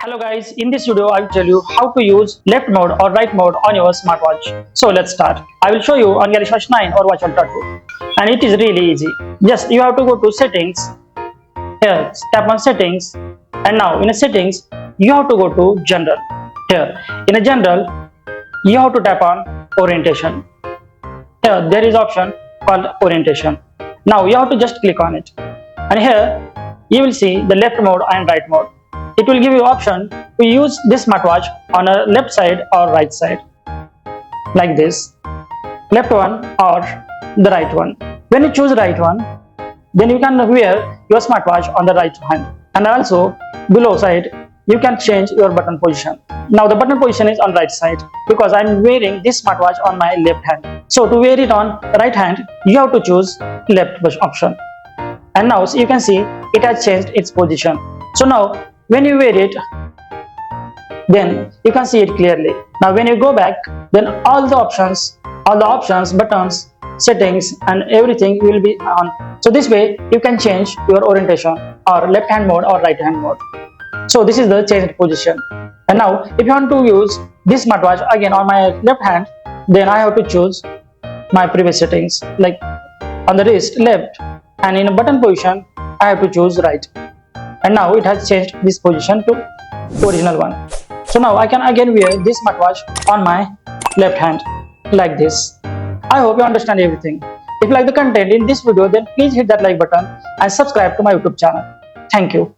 Hello guys, in this video I will tell you how to use left mode or right mode on your smartwatch. So let's start. I will show you on Galaxy Watch 9 or Watch Ultra 2 and it is really easy. Just you have to go to settings, here tap on settings, and now in a settings you have to go to general. Here in a general you have to tap on orientation. Here there is option called orientation. Now you have to just click on it and here you will see the left mode and right mode. It will give you option to use this smartwatch on a left side or right side, like this, left one or the right one. When you choose right one, then you can wear your smartwatch on the right hand, and also below side you can change your button position. Now the button position is on right side because I am wearing this smartwatch on my left hand. So to wear it on right hand, you have to choose left option, and now you can see it has changed its position. So now when you wear it, then you can see it clearly. Now when you go back, then all the options, buttons, settings and everything will be on. So this way you can change your orientation or left hand mode or right hand mode. So this is the changed position. And now if you want to use this smartwatch again on my left hand, then I have to choose my previous settings, like on the wrist left, and in a button position I have to choose right. And now it has changed this position to original one. So now I can again wear this smartwatch on my left hand like this. I hope you understand everything. If you like the content in this video, then please hit that like button and subscribe to my YouTube channel. Thank you.